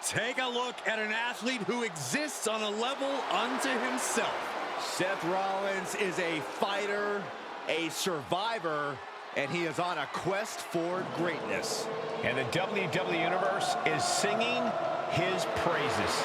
Take a look at an athlete who exists on a level unto himself. Seth Rollins is a fighter, a survivor, and he is on a quest for greatness. And the WWE Universe is singing his praises.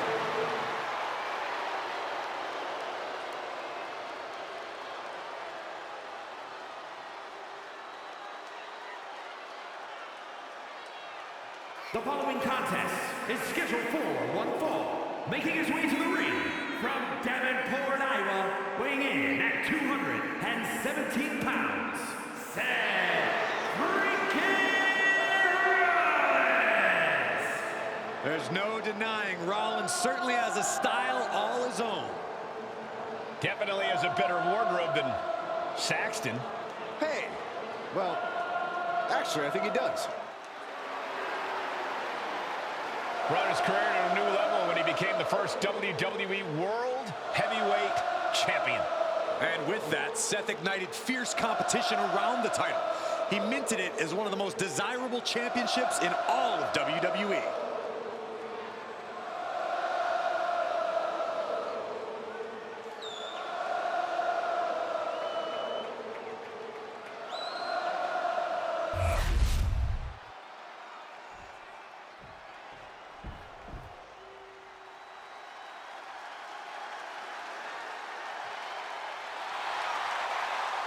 The following contest is scheduled for one fall. Making his way to the ring from Davenport, Iowa, weighing in at 217 pounds, Seth Rollins! There's no denying Rollins certainly has a style all his own. Definitely has a better wardrobe than Saxton. Hey, well, actually, I think he does. Brought his career to a new level when he became the first WWE World Heavyweight Champion. And with that, Seth ignited fierce competition around the title. He minted it as one of the most desirable championships in all of WWE.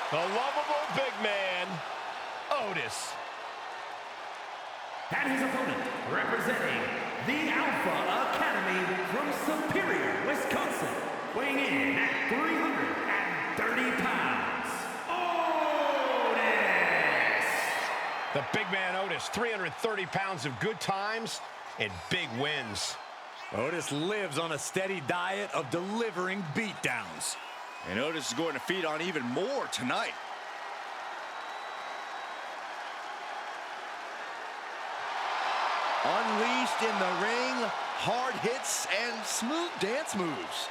The lovable big man, Otis. And his opponent, representing the Alpha Academy from Superior, Wisconsin, weighing in at 330 pounds, Otis! The big man Otis, 330 pounds of good times and big wins. Otis lives on a steady diet of delivering beatdowns. And Otis is going to feed on even more tonight. Unleashed in the ring, hard hits and smooth dance moves.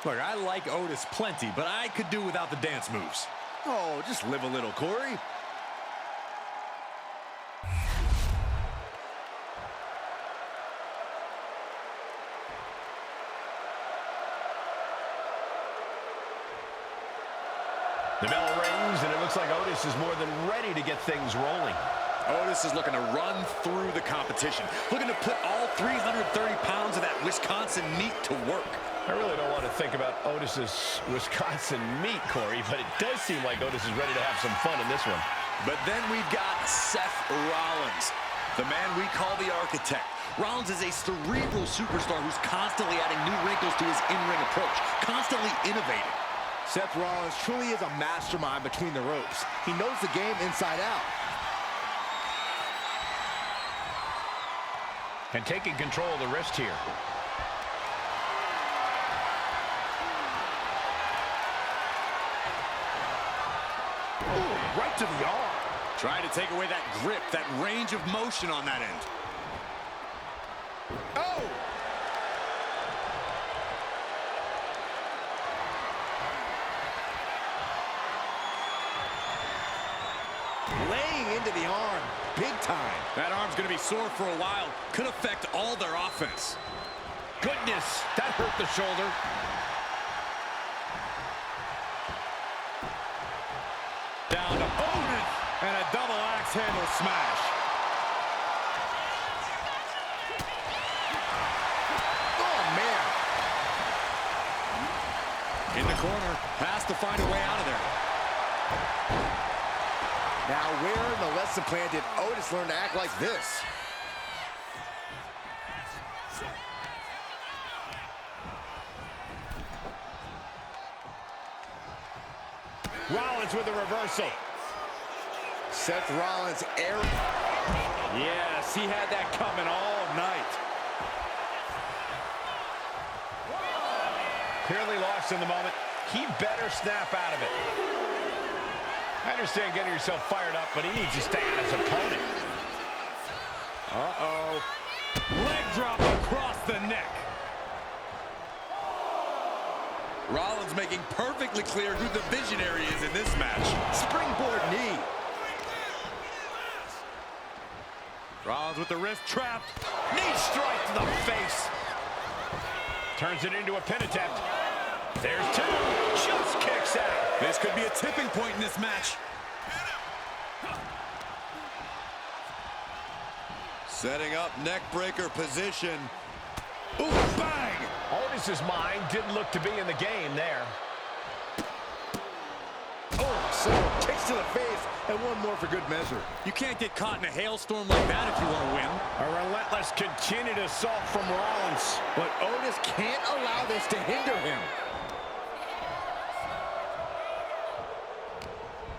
Look, I like Otis plenty, but I could do without the dance moves. Oh, just live a little, Corey. The bell rings, and it looks like Otis is more than ready to get things rolling. Otis is looking to run through the competition, looking to put all 330 pounds of that Wisconsin meat to work. I really don't want to think about Otis's Wisconsin meat, Corey, but it does seem like Otis is ready to have some fun in this one. But then we've got Seth Rollins, the man we call the architect. Rollins is a cerebral superstar who's constantly adding new wrinkles to his in-ring approach, constantly innovating. Seth Rollins truly is a mastermind between the ropes. He knows the game inside out. And taking control of the wrist here. Ooh, right to the arm. Trying to take away that grip, that range of motion on that end. Oh! Laying into the arm, big time. That arm's going to be sore for a while. Could affect all their offense. Goodness, that hurt the shoulder. Down to Otis, and a double axe handle smash. Oh, man. In the corner, has to find a way out of there. Now, where in the lesson plan did Otis learn to act like this? Rollins with a reversal. Seth Rollins air. Yes, he had that coming all night. Clearly lost in the moment. He better snap out of it. I understand getting yourself fired up, but he needs to stay on his opponent. Uh-oh. Leg drop across the neck. Rollins making perfectly clear who the visionary is in this match. Springboard knee. Rollins with the wrist trap. Knee strike to the face. Turns it into a pin attempt. There's two. Just kicks out. This could be a tipping point in this match. Setting up neck breaker position. Ooh, bang! Otis's mind didn't look to be in the game there. Oh, so kicks to the face, and one more for good measure. You can't get caught in a hailstorm like that if you want to win. A relentless continued assault from Rollins. But Otis can't allow this to hinder him.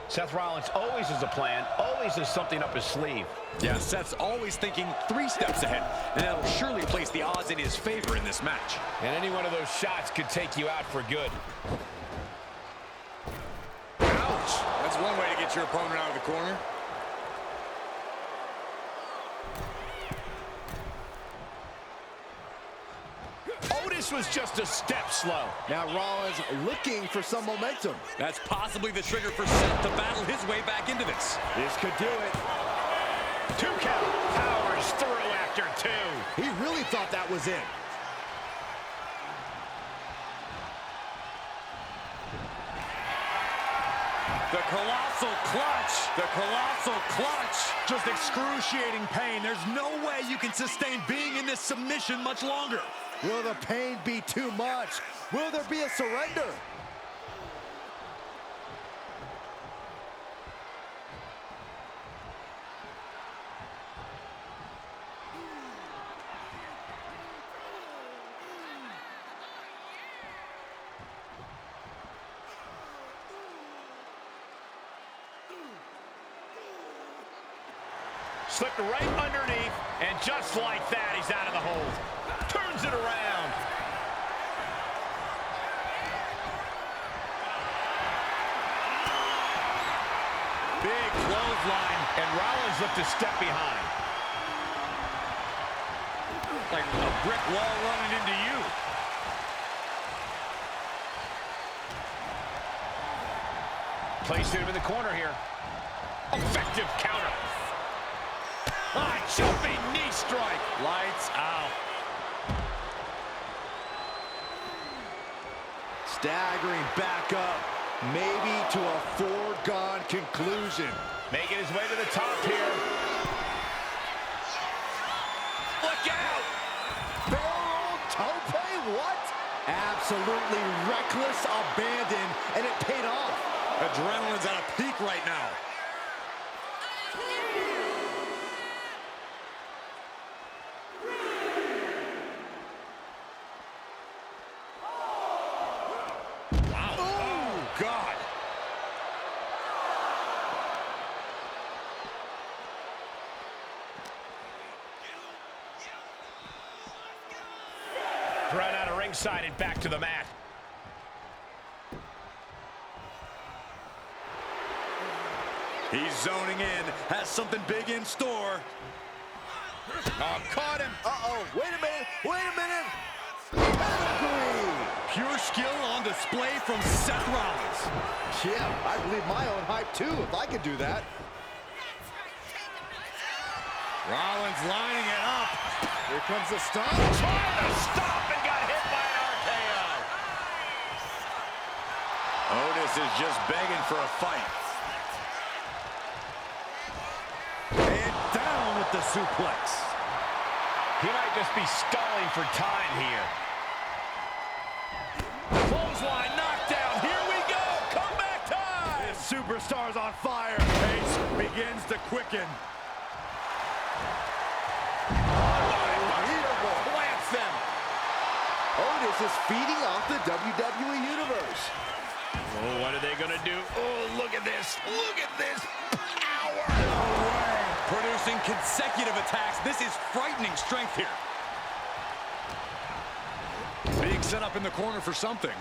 Seth Rollins always has a plan, always has something up his sleeve. Yeah, Seth's always thinking 3 steps ahead, and that'll surely place the odds in his favor in this match. And any one of those shots could take you out for good. Ouch! That's one way to get your opponent out of the corner. Otis was just a step slow. Now Rollins looking for some momentum. That's possibly the trigger for Seth to battle his way back into this. This could do it. 2 count. Powers through after 2. He really thought that was it. The colossal clutch. The colossal clutch. Just excruciating pain. There's no way you can sustain being in this submission much longer. Will the pain be too much? Will there be a surrender? Slipped right underneath, and just like that, he's out of the hold. Turns it around. Big clothesline. And Rollins looked a step behind. Like a brick wall running into you. Placed him in the corner here. Effective counter. Jumping knee strike. Lights out. Staggering back up, maybe to a foregone conclusion. Making his way to the top here. Look out! Barrel tope, what? Absolutely reckless abandon, and it paid off. Adrenaline's at a peak right now. Thrown out of ringside and back to the mat. He's zoning in, has something big in store. Oh, caught him. Uh-oh, wait a minute, wait a minute. Pedigree. Pure skill on display from Seth Rollins. Yeah, I believe my own hype too, if I could do that. Rollins lining it up. Here comes the stop. Trying to stop and got hit by an RKO. Otis is just begging for a fight. And down with the suplex. He might just be stalling for time here. Clothesline knockdown. Here we go. Comeback time. This superstar's on fire. Pace begins to quicken. Plants them. Otis is feeding off the WWE Universe. Oh, what are they going to do? Oh, look at this. Look at this power. No way. Producing consecutive attacks. This is frightening strength here. Being set up in the corner for something.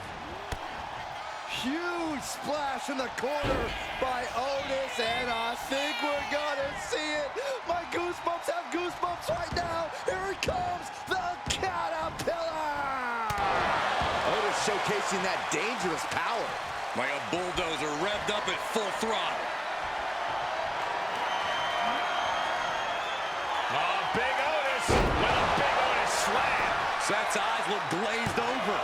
Huge splash in the corner by Otis, and I think we're gonna see it. My goosebumps have goosebumps right now. Here it comes, the Caterpillar. Otis showcasing that dangerous power. Like a bulldozer revved up at full throttle. Oh, Seth's eyes look glazed over.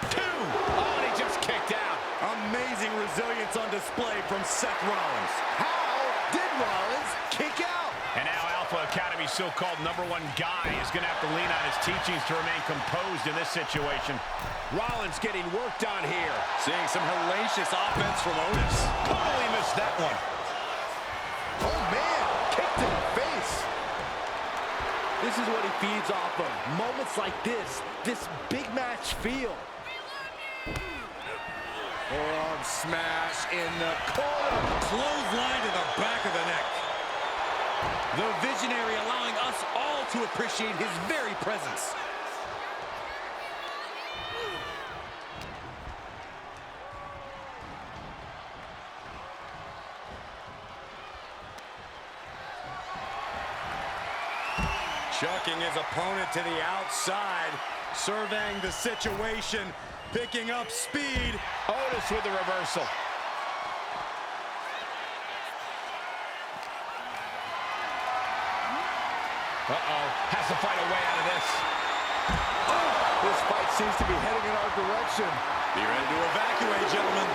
2. Oh, and he just kicked out. Amazing resilience on display from Seth Rollins. How did Rollins kick out? And now Alpha Academy's so-called #1 guy is going to have to lean on his teachings to remain composed in this situation. Rollins getting worked on here. Seeing some hellacious offense from Otis. Totally missed that one. Oh, man, kick to the face. This is what he feeds off of. Moments like this big match feel. Arm smash in the corner. Clothesline to the back of the neck. The Visionary allowing us all to appreciate his very presence. Chucking his opponent to the outside, surveying the situation, picking up speed. Otis with the reversal. Has to find a way out of this. Oh, this fight seems to be heading in our direction. Be ready to evacuate, gentlemen.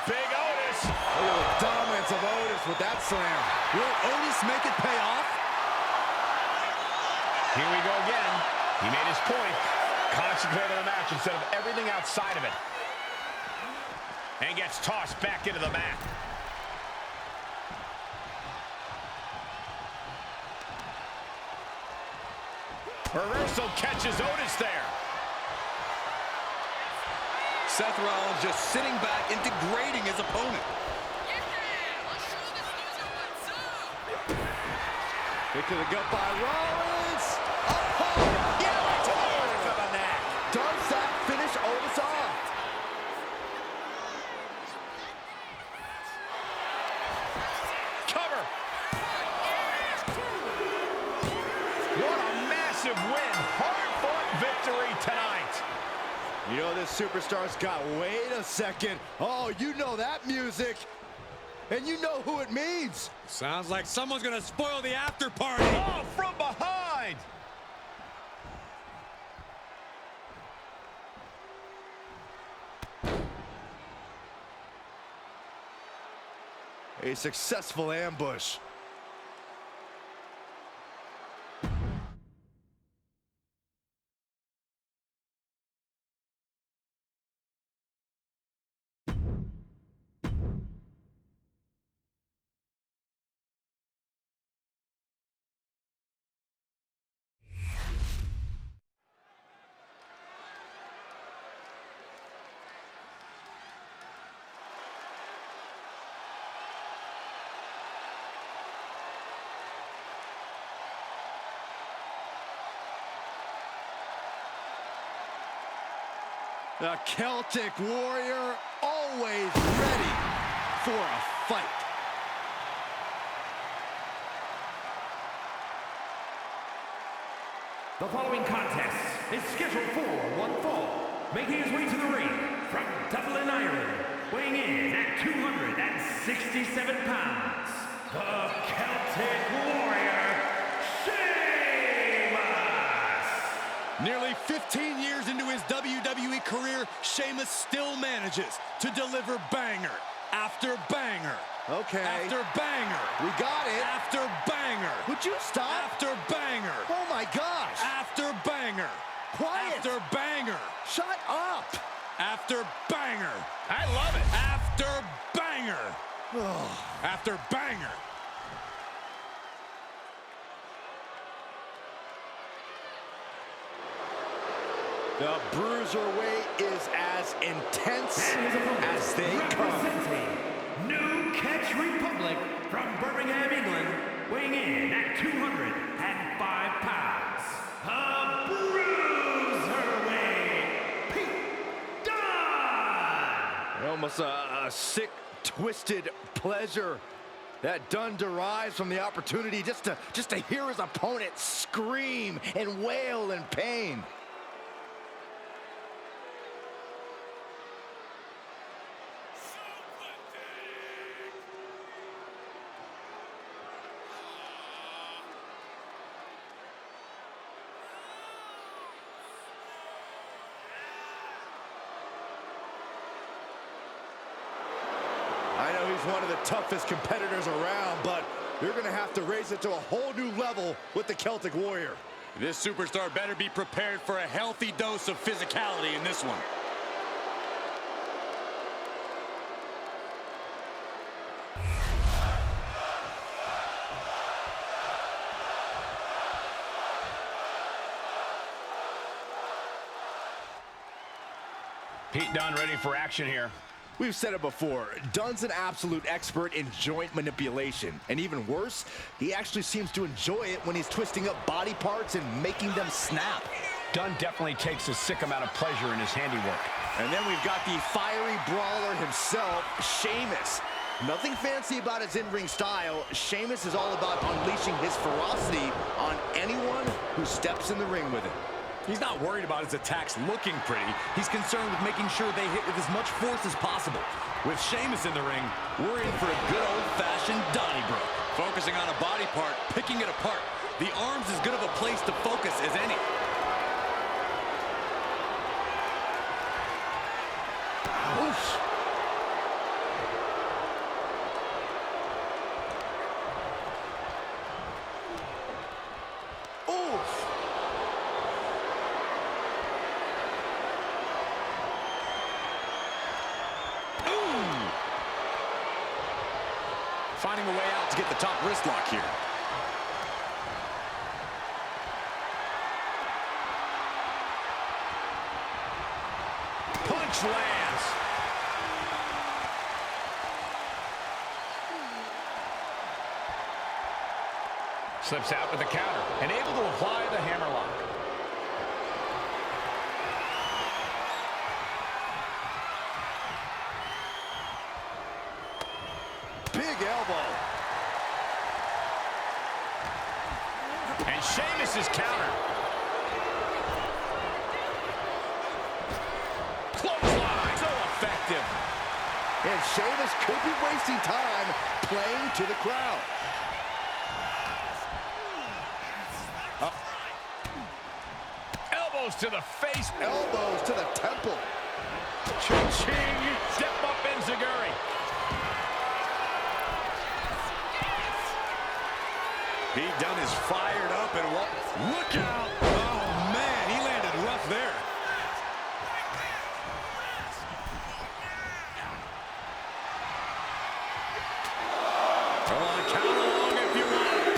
Big Otis. Look at the dominance of Otis with that slam. Will Otis make it pay off? Here we go again. He made his point. Concentrate on the match instead of everything outside of it. And gets tossed back into the mat. Reversal catches Otis there. Seth Rollins just sitting back and degrading his opponent. Kick to the gut by Rollins. Oh, yeah, right to the back of the neck. Does that finish Otis off? Cover. What a massive win. Hard-fought victory tonight. You know this superstar's got, wait a second. Oh, you know that music. And you know who it means. Sounds like someone's gonna spoil the after party. Oh, from behind. A successful ambush. The Celtic Warrior always ready for a fight. The following contest is scheduled for one fall. Making his way to the ring from Dublin, Ireland, weighing in at 267 pounds, the Celtic Warrior, Sheamus! Nearly 15 years into his WWE career, Sheamus still manages to deliver banger after banger. Okay. After banger. We got it. After banger. Would you stop? After banger. Oh my gosh. After banger. Quiet. After banger. Shut up. After banger. I love it. After banger. After banger. The Bruiserweight is as intense as they come. Representing New Catch Republic from Birmingham, England, weighing in at 205 pounds, the Bruiserweight, Pete Dunne! Almost a sick, twisted pleasure that Dunne derives from the opportunity just to hear his opponent scream and wail in pain. one of the toughest competitors around, but you're going to have to raise it to a whole new level with the Celtic Warrior. This superstar better be prepared for a healthy dose of physicality in this one. Pete Dunne ready for action here. We've said it before, Dunne's an absolute expert in joint manipulation. And even worse, he actually seems to enjoy it when he's twisting up body parts and making them snap. Dunne definitely takes a sick amount of pleasure in his handiwork. And then we've got the fiery brawler himself, Sheamus. Nothing fancy about his in-ring style. Sheamus is all about unleashing his ferocity on anyone who steps in the ring with him. He's not worried about his attacks looking pretty. He's concerned with making sure they hit with as much force as possible. With Sheamus in the ring, we're in for a good old-fashioned Donnybrook. Focusing on a body part, picking it apart. The arm's as good of a place to focus as any. Oof. Finding a way out to get the top wrist lock here. Punch lands. Slips out with the counter and able to apply the hammerlock. Big elbow. And Sheamus is countered. Clothesline. So effective. And Sheamus could be wasting time playing to the crowd. Elbows to the face. Elbows to the temple. Cha-ching. Step up Enziguri. Pete Dunne is fired up and look out! Oh man, he landed rough there. Go on, count along if you want.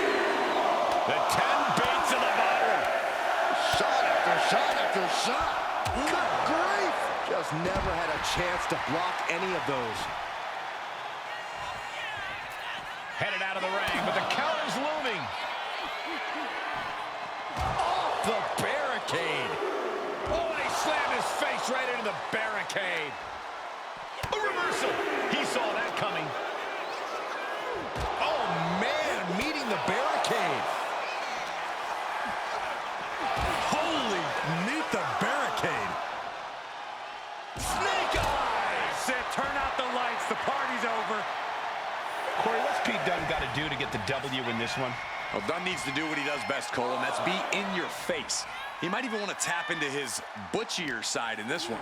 The 10 baits in the bottle. Shot after shot after shot. Good grief! Just never had a chance to block any of those. Headed out of the ring, but the counter's looming. Off the barricade. Oh, and he slammed his face right into the barricade. A reversal. He saw that coming. Oh, man, meeting the barricade. Holy, meet the barricade. Snake eyes. Turn out the lights, the party's over. Corey, what's Pete Dunne got to do to get the W in this one? Well, Dunne needs to do what he does best, Cole, and that's be in your face. He might even want to tap into his butchier side in this one.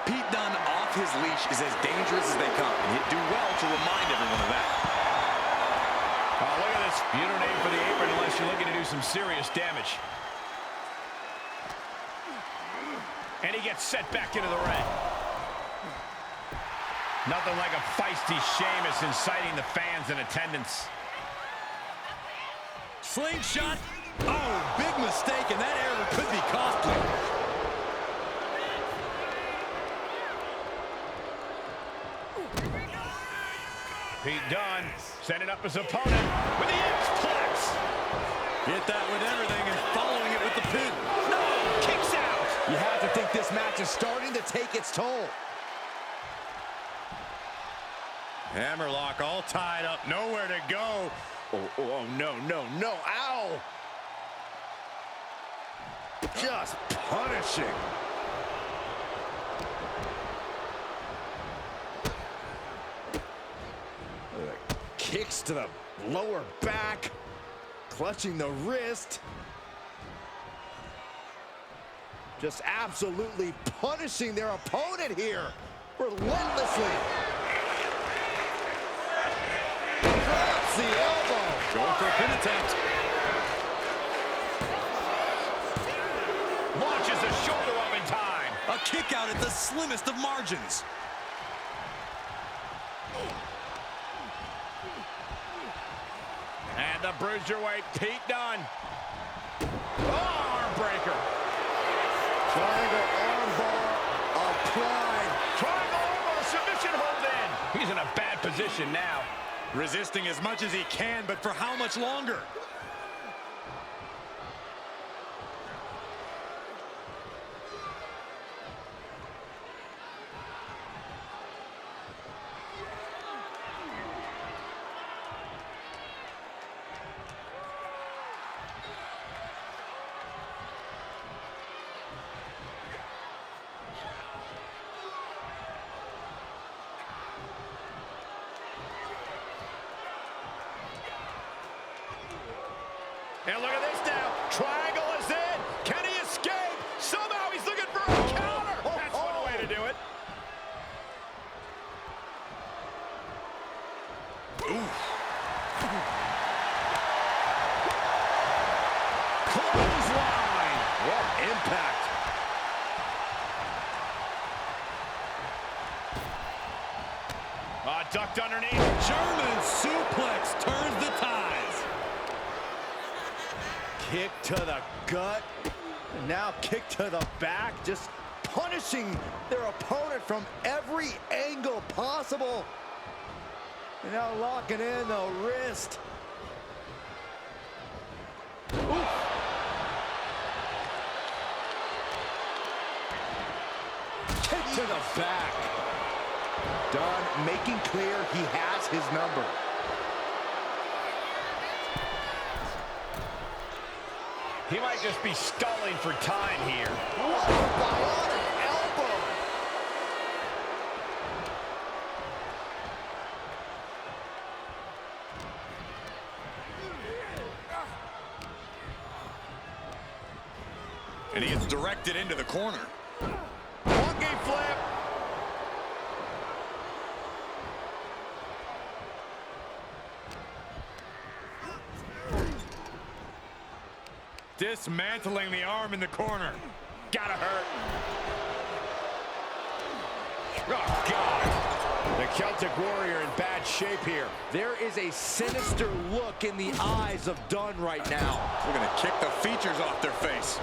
Pete Dunne off his leash is as dangerous as they come, and he'd do well to remind everyone of that. Oh, look at this. You don't aim for the apron unless you're looking to do some serious damage. And he gets set back into the ring. Nothing like a feisty Sheamus inciting the fans in attendance. Slingshot. Oh, big mistake, and that error could be costly. Pete Dunne setting up his opponent with the X-Plex. Hit that with everything and following it with the pin. No, kicks out. You have to think this match is starting to take its toll. Hammerlock all tied up, nowhere to go. Oh, no, no, no. Ow! Just punishing. Kicks to the lower back, clutching the wrist. Just absolutely punishing their opponent here relentlessly. the elbow. Going for a pin attempt. Launches the shoulder up in time. A kick out at the slimmest of margins. And the bruiserweight Pete Dunne. Arm breaker. Triangle armbar applied. Triangle elbow submission hold in. He's in a bad position now. Resisting as much as he can, but for how much longer? And look at this now. Triangle is in. Can he escape? Somehow he's looking for a counter. That's one way to do it. Clothesline. What impact. Ducked underneath. German suplex turns the tides. Kick to the gut. And now kick to the back. Just punishing their opponent from every angle possible. And now locking in the wrist. Ooh. Kick to the back. Dunne making clear he has his number. He might just be stalling for time here. What a bionic elbow! And he gets directed into the corner. Monkey flip. Dismantling the arm in the corner. Gotta hurt. Oh, God. The Celtic Warrior in bad shape here. There is a sinister look in the eyes of Dunne right now. We're going to kick the features off their face.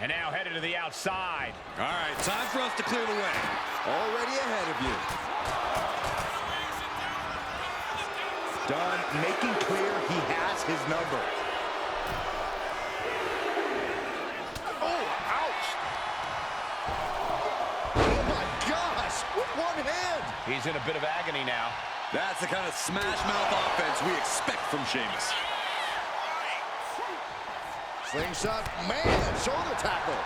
And now headed to the outside. All right, time for us to clear the way. Already ahead of you. Dunne making clear he has his number. Oh, ouch! Oh my gosh, with one hand! He's in a bit of agony now. That's the kind of smash-mouth offense we expect from Sheamus. Slingshot, man, shoulder tackle.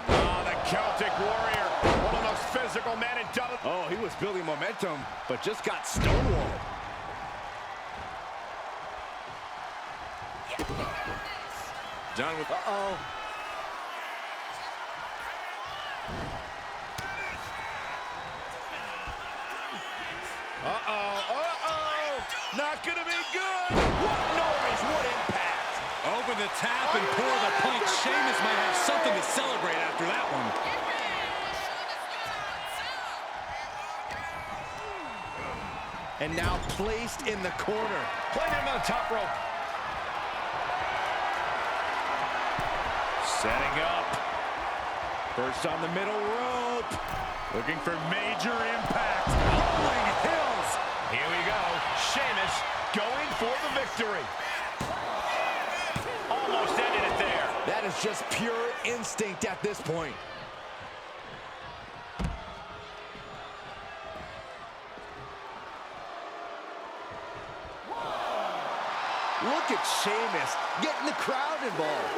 Oh, the Celtic Warrior. One of the most physical men in WWE. Oh, he was building momentum, but just got stonewalled. Done with... Uh-oh. Not gonna be good. What noise, what impact. Open the tap and pour the punch. Sheamus might have something to celebrate after that one. And now placed in the corner. Playing him on the top rope. Setting up. First on the middle rope. Looking for major impact. Rolling hills. Here we go. Sheamus going for the victory. Almost ended it there. That is just pure instinct at this point. Look at Sheamus getting the crowd involved.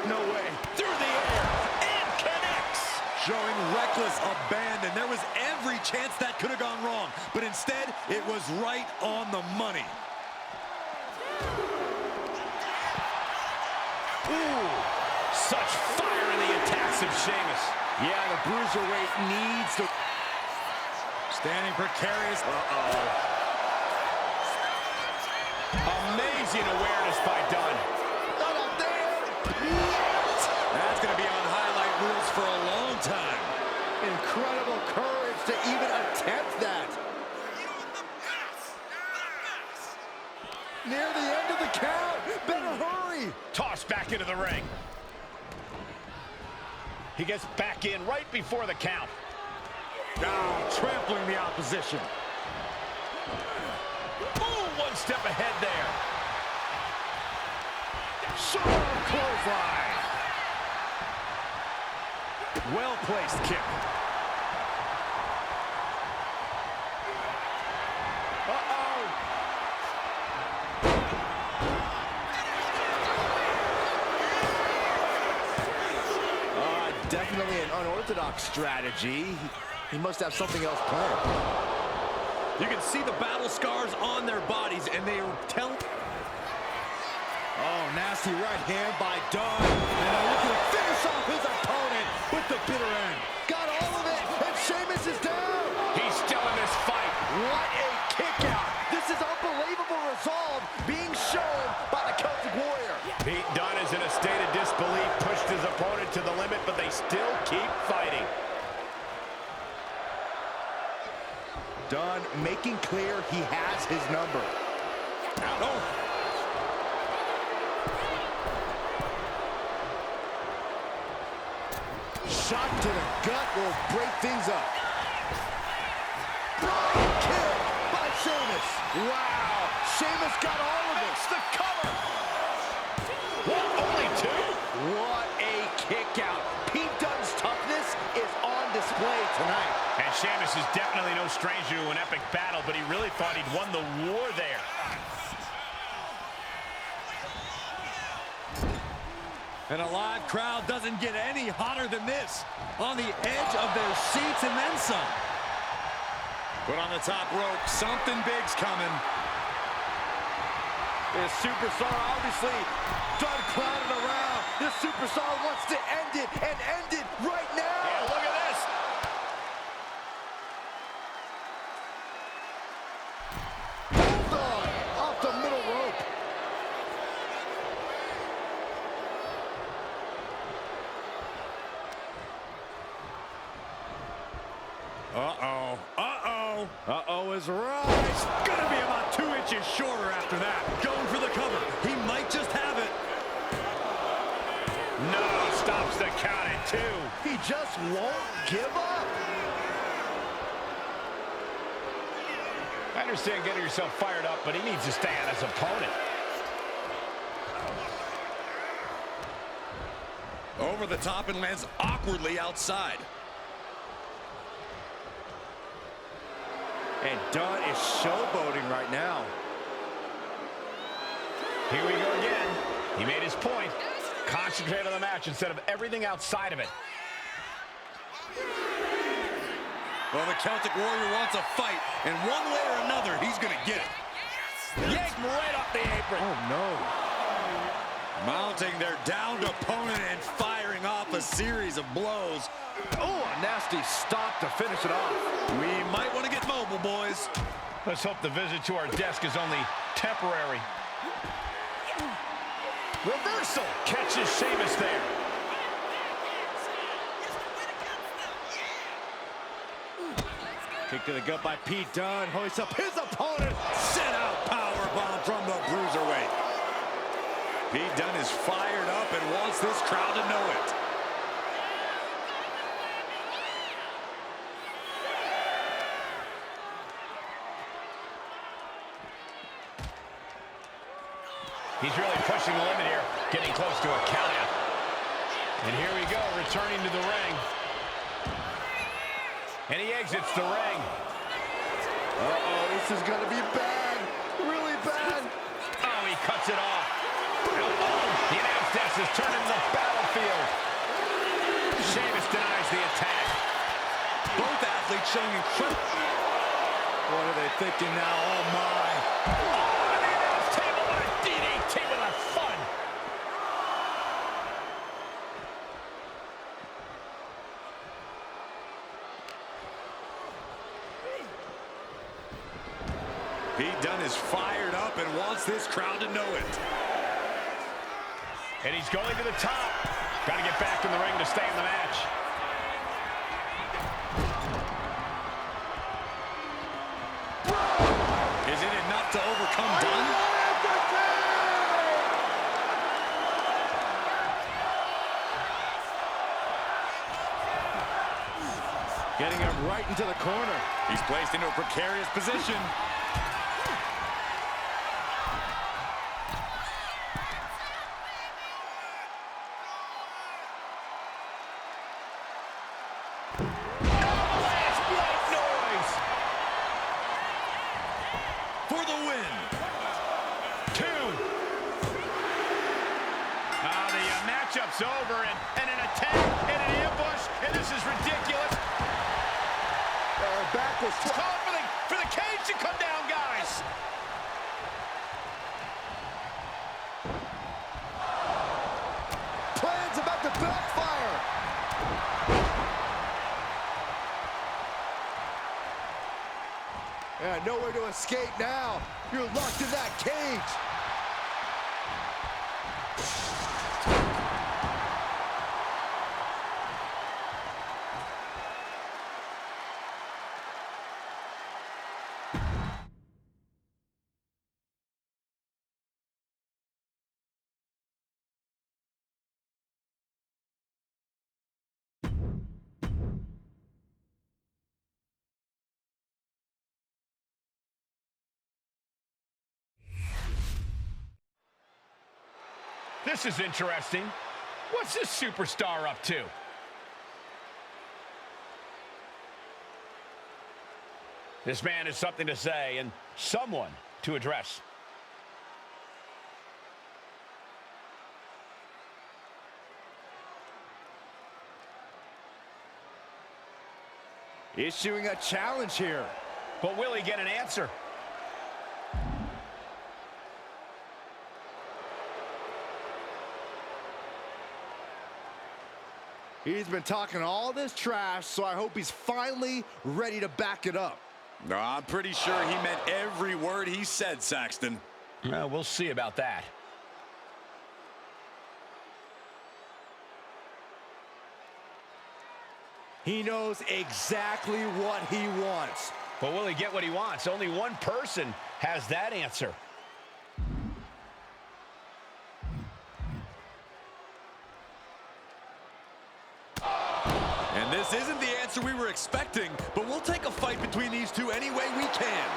No way. Through the air. And connects. Showing reckless abandon. There was every chance that could have gone wrong. But instead, it was right on the money. Ooh. Such fire in the attack aggressive Sheamus. Yeah, the bruiserweight needs to... Standing precarious. Amazing awareness by Dunn. Not up there. That's going to be on highlight reels for a long time. Incredible courage to even attempt that. Near the end of the count. Better hurry. Tossed back into the ring. He gets back in right before the count. Now trampling the opposition. Ooh, one step ahead there. Sharp clothesline. Well-placed kick. Definitely an unorthodox strategy. He must have something else planned. You can see the battle scars on their bodies, and they are telling... Oh, nasty right hand by Dunn. And looking to finish off his opponent with the bitter end. Got all of it, and Sheamus is down. He's still in this fight. What a kick out. This is unbelievable resolve being shown by the Celtic Warrior. Pete Dunne is in a state of disbelief, pushed his opponent to the limit, but they still keep fighting. Dunn making clear he has his number. Oh. Shot to the gut will break things up. Brilliant kick by Sheamus. Wow, Sheamus got all of it. The cover. What, only two? What a kick out. Pete Dunne's toughness is on display tonight. And Sheamus is definitely no stranger to an epic battle, but he really thought he'd won the war there. And a live crowd doesn't get any hotter than this. On the edge of their seats and then some. But on the top rope, something big's coming. This superstar obviously done clowning around. This superstar wants to end it and end it right now. Yeah, look at this. Hold on, off the middle rope. Uh-oh. Uh-oh. Uh-oh is right. It's gonna be about 2 inches shorter after that. Going for the cover. He might just have it. No, stops the count at 2. He just won't give up. I understand getting yourself fired up, but he needs to stay on his opponent. Over the top and lands awkwardly outside. And Dunn is showboating right now. Here we go again. He made his point. Concentrate on the match instead of everything outside of it. Well, the Celtic Warrior wants a fight, and one way or another, he's going to get it. Yank him right off the apron. Oh, no. Mounting their downed opponent and firing off a series of blows. Oh, a nasty stop to finish it off. We might want to get mobile, boys. Let's hope the visit to our desk is only temporary. Reversal. Catches Sheamus there. Kick to the gut by Pete Dunne. Hoists up his opponent. Set out powerbomb from the Bruiserweight. Pete Dunne is fired up and wants this crowd to know it. He's really pushing the limit here, getting close to a countout. And here we go, returning to the ring. And he exits the ring. Uh-oh, this is going to be bad. Really bad. Oh, he cuts it off. Uh-oh. The announce desk has turned into the battlefield. Sheamus denies the attack. Both athletes showing incredible... What are they thinking now? Oh, my. Oh, and the announce table with a DDT with a fun. Pete Dunne is fired up and wants this crowd to know it. And he's going to the top. Got to get back in the ring to stay in the match. Is it enough to overcome Dunne? Getting him right into the corner. He's placed into a precarious position. For the win. 2. The matchup's over, and an attack, and an ambush, and this is ridiculous. Back was Calling for the cage to come down, guys. Plan's about to backfire. Yeah, nowhere to escape now. You're locked in that cage. This is interesting. What's this superstar up to? This man has something to say and someone to address. Issuing a challenge here. But will he get an answer? He's been talking all this trash, so I hope he's finally ready to back it up. No, I'm pretty sure he meant every word he said, Saxton. We'll see about that. He knows exactly what he wants. But will he get what he wants? Only one person has that answer. And this isn't the answer we were expecting, but we'll take a fight between these two any way we can.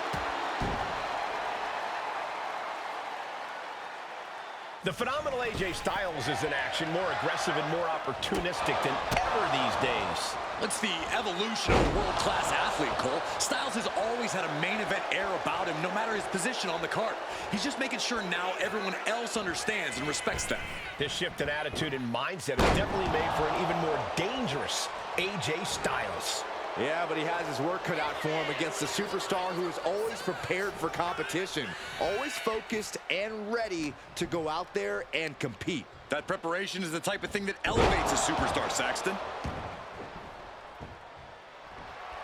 The phenomenal AJ Styles is in action, more aggressive and more opportunistic than ever these days. It's the evolution of a world-class athlete, Cole. Styles has always had a main event air about him, no matter his position on the card. He's just making sure now everyone else understands and respects them. This shift in attitude and mindset is definitely made for an even more dangerous AJ Styles. Yeah, but he has his work cut out for him against the superstar who is always prepared for competition, always focused and ready to go out there and compete. That preparation is the type of thing that elevates a superstar, Saxton.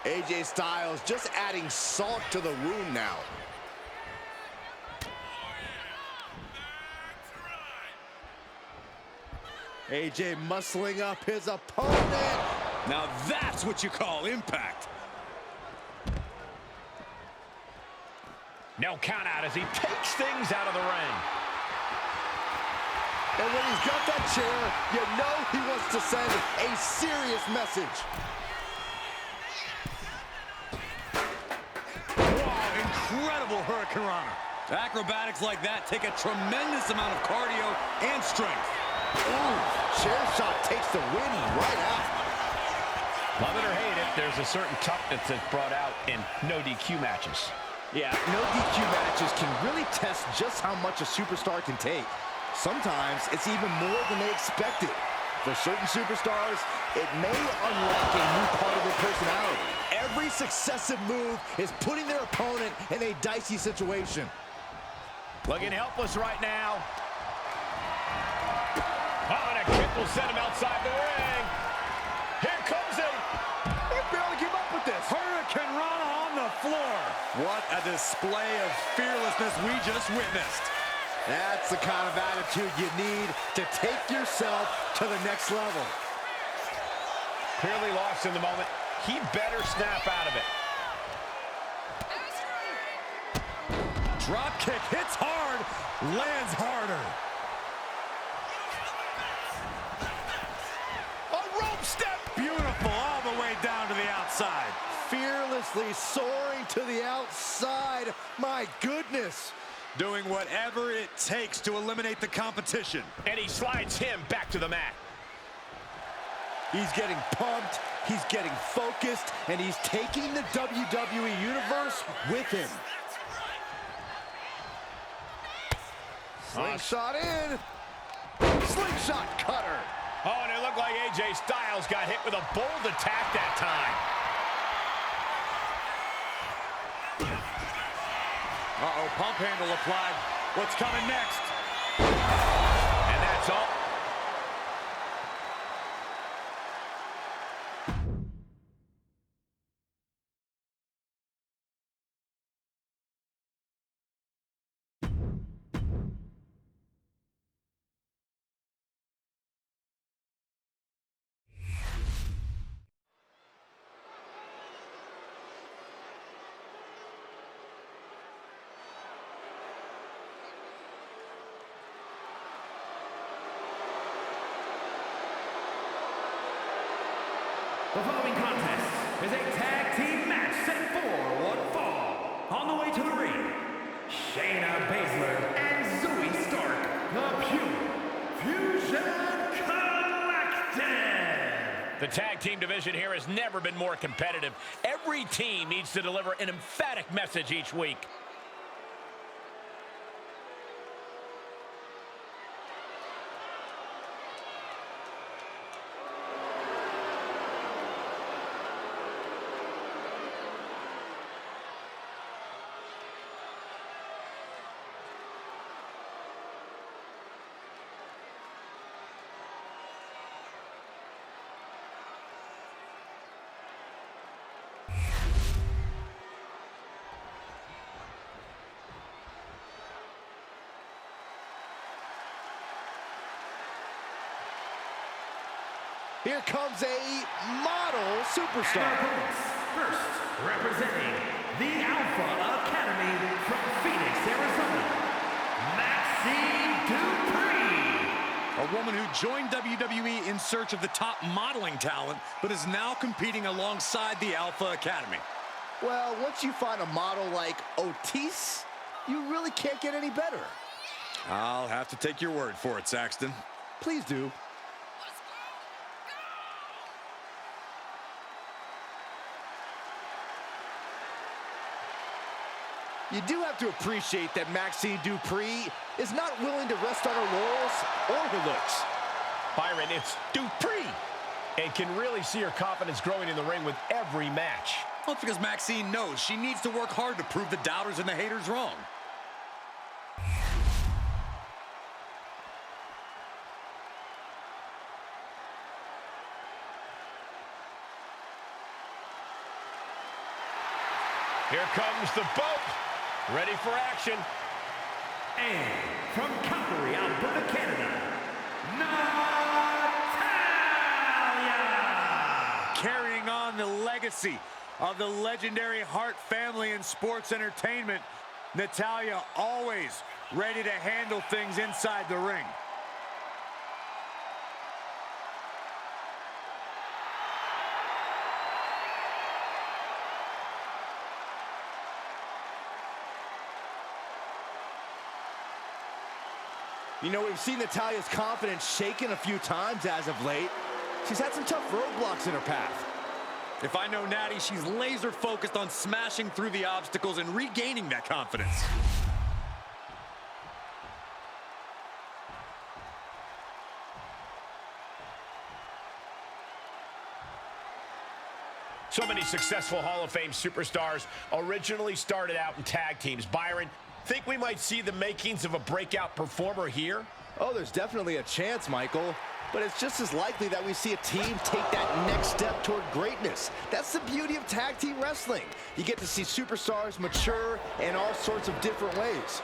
AJ Styles just adding salt to the wound now. AJ muscling up his opponent. Now that's what you call impact. No count out as he takes things out of the ring. And when he's got that chair, you know he wants to send a serious message. Wow, incredible hurricanrana. Acrobatics like that take a tremendous amount of cardio and strength. Ooh, chair shot takes the win right out. Love it or hate it, there's a certain toughness that's brought out in no DQ matches. Yeah, no DQ matches can really test just how much a superstar can take. Sometimes it's even more than they expected. For certain superstars, it may unlock a new part of their personality. Every successive move is putting their opponent in a dicey situation. Looking helpless right now. Oh, and a kick will send him outside the ring. Here comes it. He barely came up with this. Hurricanrana on the floor. What a display of fearlessness we just witnessed. That's the kind of attitude you need to take yourself to the next level. Clearly lost in the moment. He better snap out of it. Drop kick hits hard, lands harder. A rope step, beautiful, all the way down to the outside. Fearlessly soaring to the outside. My goodness. Doing whatever it takes to eliminate the competition. And he slides him back to the mat. He's getting pumped, he's getting focused, and he's taking the WWE Universe with him. Slingshot in. Slingshot cutter. Oh, and it looked like AJ Styles got hit with a bold attack that time. Uh-oh, pump handle applied. What's coming next? And that's all. The following contest is a tag team match set for one fall. On the way to the ring, Shayna Baszler and Zoe Stark, the Pure Fusion Collective. The tag team division here has never been more competitive. Every team needs to deliver an emphatic message each week. Here comes a model superstar. First, representing the Alpha Academy from Phoenix, Arizona, Maxine Dupree. A woman who joined WWE in search of the top modeling talent, but is now competing alongside the Alpha Academy. Well, once you find a model like Otis, you really can't get any better. I'll have to take your word for it, Saxton. Please do. You do have to appreciate that Maxine Dupree is not willing to rest on her laurels or her looks. Byron, it's Dupree. And can really see her confidence growing in the ring with every match. Well, it's because Maxine knows she needs to work hard to prove the doubters and the haters wrong. Here comes the boat. Ready for action. And from Calgary, Alberta, Canada, Natalya! Carrying on the legacy of the legendary Hart family in sports entertainment, Natalya always ready to handle things inside the ring. You know, we've seen Natalya's confidence shaken a few times as of late. She's had some tough roadblocks in her path. If I know Natty, she's laser focused on smashing through the obstacles and regaining that confidence. So many successful Hall of Fame superstars originally started out in tag teams. Byron, think we might see the makings of a breakout performer here? Oh, there's definitely a chance, Michael. But it's just as likely that we see a team take that next step toward greatness. That's the beauty of tag team wrestling. You get to see superstars mature in all sorts of different ways.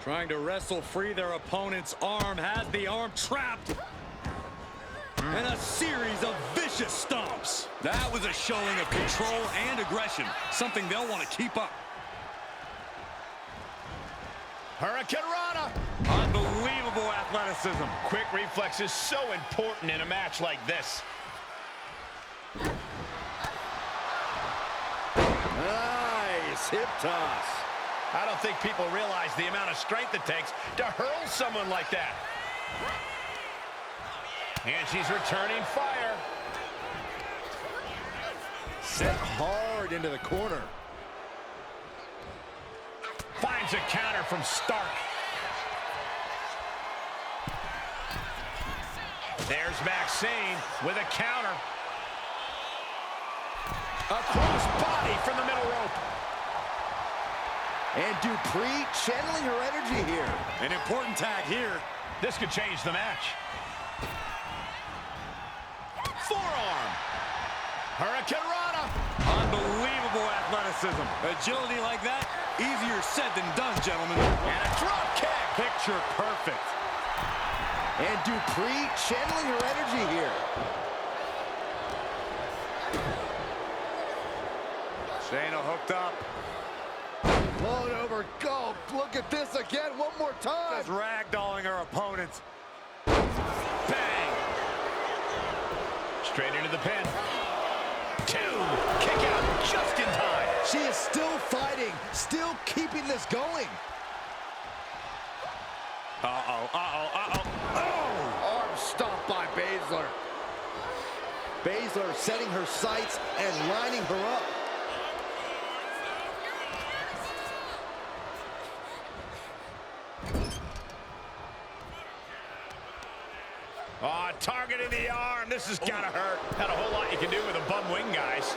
Trying to wrestle free their opponent's arm, has the arm trapped. And a series of vicious stomps. That was a showing of control and aggression, something they'll want to keep up. Hurricane Rana. Unbelievable athleticism. Quick reflexes so important in a match like this. Nice hip toss. I don't think people realize the amount of strength it takes to hurl someone like that. And she's returning fire. Set hard into the corner. Finds a counter from Stark. There's Maxine with a counter. A cross body from the middle rope. And Dupree channeling her energy here. An important tag here. This could change the match. Forearm. Hurricane Rana. Unbelievable athleticism. Agility like that, easier said than done, gentlemen. And a drop kick. Picture perfect. And Dupree channeling her energy here. Shayna hooked up. Blown over. Go. Look at this again. One more time. Just ragdolling her opponents. Bang. Straight into the pin. 2. Kick out just in time. She is still fighting. Still keeping this going. Uh-oh, uh-oh, uh-oh. Oh! Arm stomp by Baszler. Baszler setting her sights and lining her up. Oh, target in the arm. This has got to hurt. Not a whole lot you can do with a bum wing, guys.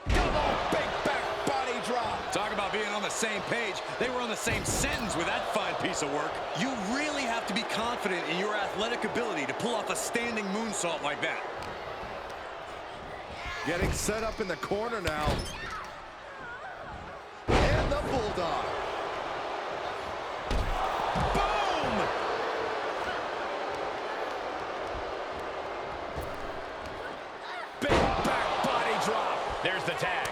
Double big back body drop. Talk about being on the same page. They were on the same sentence with that fine piece of work. You really have to be confident in your athletic ability to pull off a standing moonsault like that. Getting set up in the corner now. And the Bulldog. Boom! Big back body drop. There's the tag.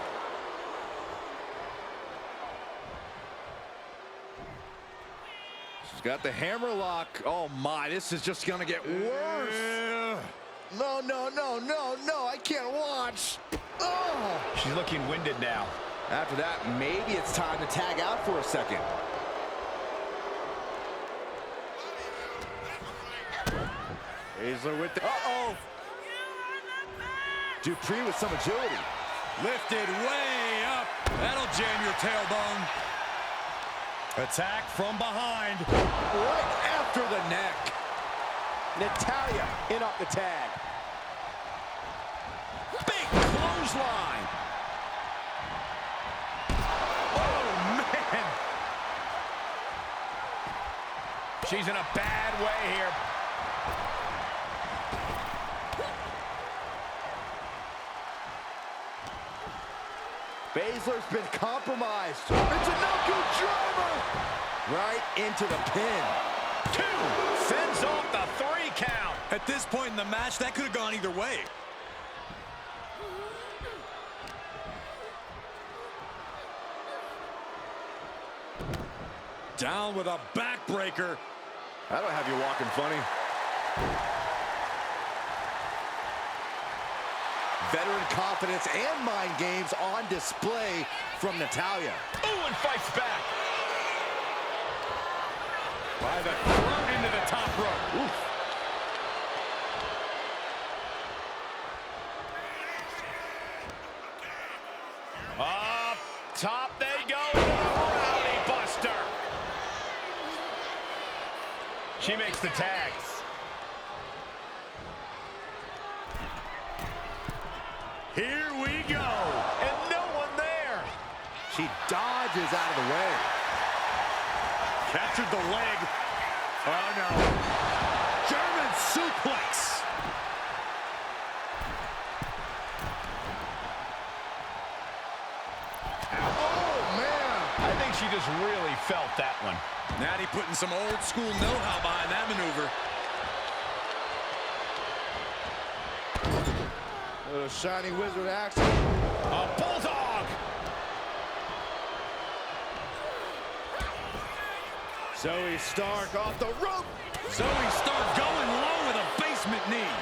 She's got the hammer lock. Oh my, this is just gonna get worse. No, no, no, no, no, I can't watch. Oh! She's looking winded now. After that, maybe it's time to tag out for a second. Baszler with the... Uh-oh! Dupree with some agility. Lifted way up. That'll jam your tailbone. Attack from behind. Right after the neck. Natalya in off the tag. Big clothesline. Oh, man. She's in a bad way here. Baszler's been compromised. It's a no-good driver. Right into the pin. 2. Fends off the 3 count. At this point in the match, that could have gone either way. Down with a backbreaker. I don't have you walking funny. Veteran confidence and mind games on display from Natalya. Ooh, and fights back. By the throat into the top rope. Oof. Up top they go into the Rowdy Buster. She makes the tag. Here we go. And no one there. She dodged punches out of the way. Captured the leg. Oh, no. German suplex. Oh, man. I think she just really felt that one. Natty putting some old school know-how behind that maneuver. A shiny wizard action. A bulldog. Zoe Stark off the rope. Zoe Stark going low with a basement knee.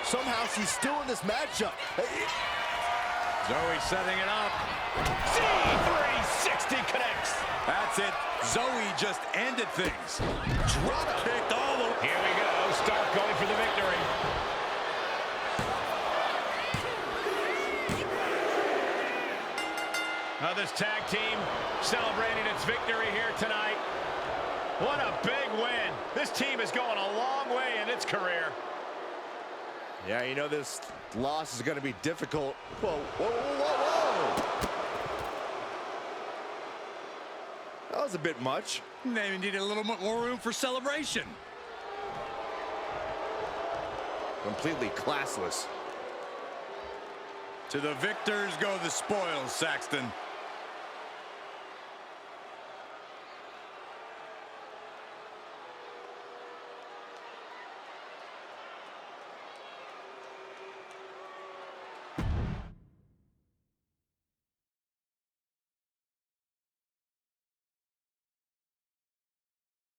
Somehow she's still in this matchup. Zoe setting it up. C360 connects. That's it. Zoe just ended things. Drop kicked all the way. Here we go. Stark going for the victory. Now this tag team celebrating its victory here tonight. What a big win. This team is going a long way in its career. Yeah, you know this loss is going to be difficult. Whoa, whoa, whoa, whoa, whoa. That was a bit much. They needed a little more room for celebration. Completely classless. To the victors go the spoils, Saxton.